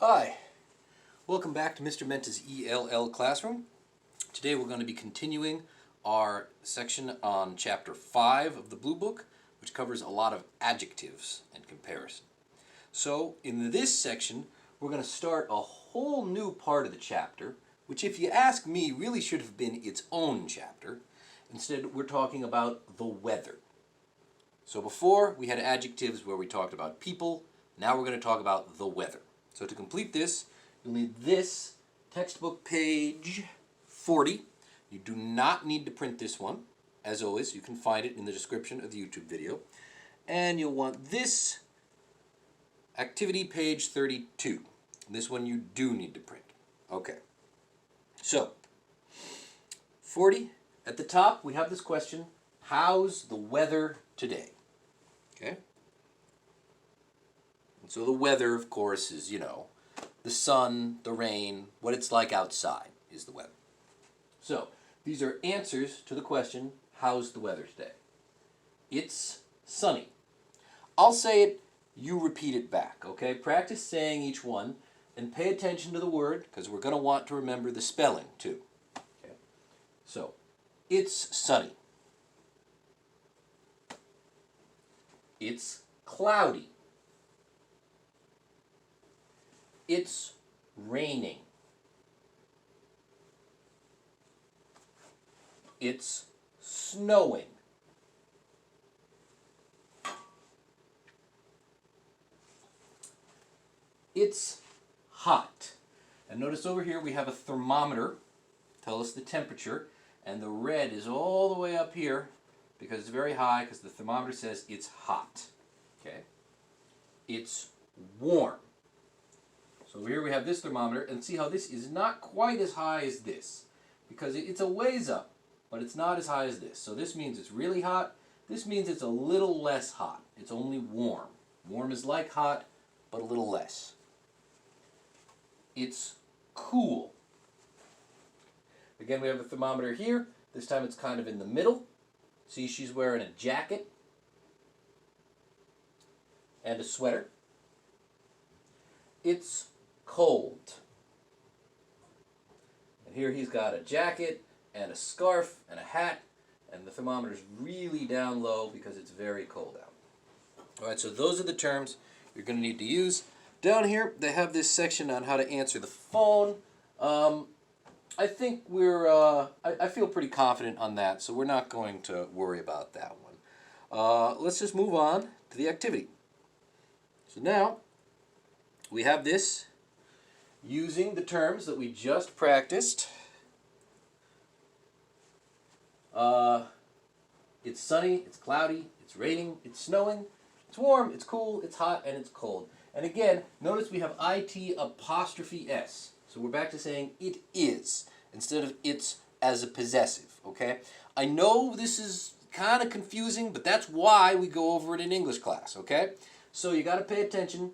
Hi, welcome back to Mr. Menta's ELL classroom. Today we're going to be continuing our section on Chapter 5 of the Blue Book, which covers a lot of adjectives and comparison. So in this section, we're going to start a whole new part of the chapter, which if you ask me, really should have been its own chapter. Instead, we're talking about the weather. So before, we had adjectives where we talked about people. Now we're going to talk about the weather. So to complete this, you'll need this textbook page 40. You do not need to print this one. As always, you can find it in the description of the YouTube video. And you'll want this activity page 32. This one you do need to print. Okay. So, 40, at the top we have this question, how's the weather today? Okay. So the weather, of course, is, the sun, the rain, what it's like outside is the weather. So these are answers to the question, how's the weather today? It's sunny. I'll say it, you repeat it back, okay? Practice saying each one and pay attention to the word because we're going to want to remember the spelling too. Okay? So, it's sunny. It's cloudy. It's raining. It's snowing. It's hot. And notice over here we have a thermometer. Tell us the temperature. And the red is all the way up here because it's very high because the thermometer says it's hot. Okay? It's warm. So over here we have this thermometer, and see how this is not quite as high as this, because it's a ways up, but it's not as high as this. So this means it's really hot. This means it's a little less hot. It's only warm. Warm is like hot, but a little less. It's cool. Again, we have a thermometer here. This time it's kind of in the middle. See, she's wearing a jacket and a sweater. It's cold. And here he's got a jacket and a scarf and a hat, and the thermometer's really down low because it's very cold out. Alright, so those are the terms you're going to need to use. Down here, they have this section on how to answer the phone. I think I feel pretty confident on that, so we're not going to worry about that one. Let's just move on to the activity. So now, we have this using the terms that we just practiced. It's sunny, it's cloudy, it's raining, it's snowing, it's warm, it's cool, it's hot, and it's cold. And again, notice we have IT apostrophe S. So we're back to saying it is instead of it's as a possessive, okay? I know this is kind of confusing, but that's why we go over it in English class, okay? So you got to pay attention.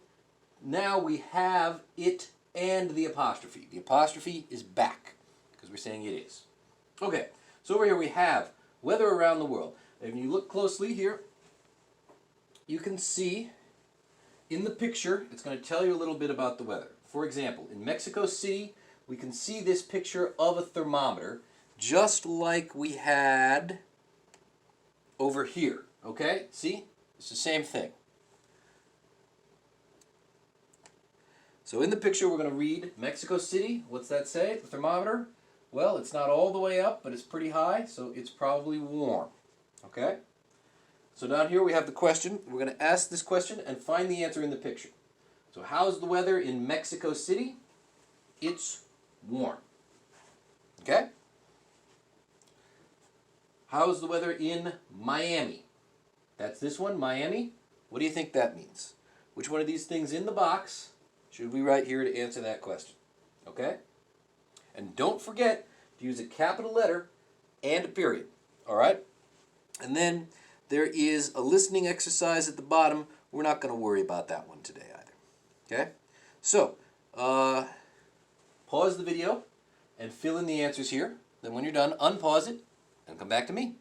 Now we have it and the apostrophe. The apostrophe is back because we're saying it is. Okay, so over here we have weather around the world. If you look closely here, you can see in the picture, it's going to tell you a little bit about the weather. For example, in Mexico City, we can see this picture of a thermometer just like we had over here. Okay, see? It's the same thing. So in the picture, we're going to read Mexico City. What's that say? The thermometer? Well, it's not all the way up, but it's pretty high, so it's probably warm. Okay? So down here we have the question. We're going to ask this question and find the answer in the picture. So how's the weather in Mexico City? It's warm. Okay? How's the weather in Miami? That's this one, Miami. What do you think that means? Which one of these things in the box should we write here to answer that question? Okay? And don't forget to use a capital letter and a period. Alright? And then there is a listening exercise at the bottom. We're not going to worry about that one today either. Okay? So, pause the video and fill in the answers here. Then when you're done, unpause it and come back to me.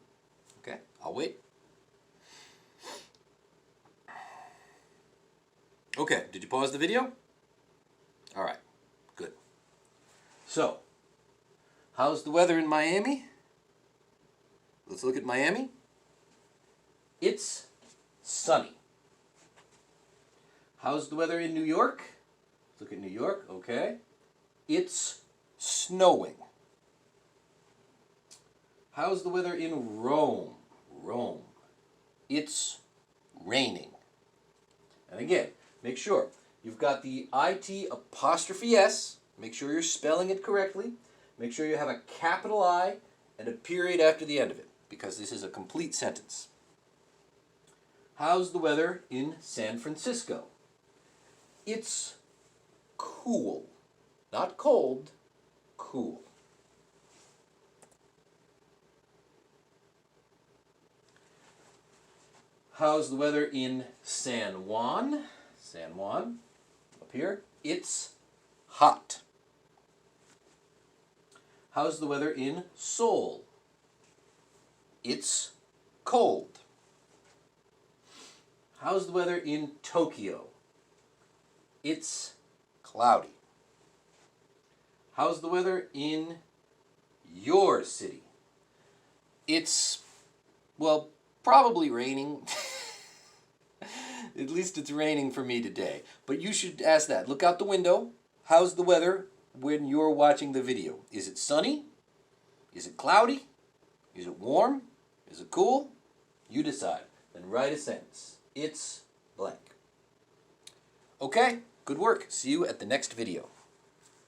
Okay? I'll wait. Okay, did you pause the video? All right, good. So, how's the weather in Miami? Let's look at Miami. It's sunny. How's the weather in New York? Let's look at New York, okay. It's snowing. How's the weather in Rome? Rome. It's raining. And again, make sure you've got the IT apostrophe S. Make sure you're spelling it correctly. Make sure you have a capital I and a period after the end of it, because this is a complete sentence. How's the weather in San Francisco? It's cool. Not cold, cool. How's the weather in San Juan? San Juan, up here. It's hot. How's the weather in Seoul? It's cold. How's the weather in Tokyo? It's cloudy. How's the weather in your city? It's, well, probably raining. At least it's raining for me today. But you should ask that. Look out the window. How's the weather when you're watching the video? Is it sunny? Is it cloudy? Is it warm? Is it cool? You decide. Then write a sentence. It's blank. Okay, good work. See you at the next video.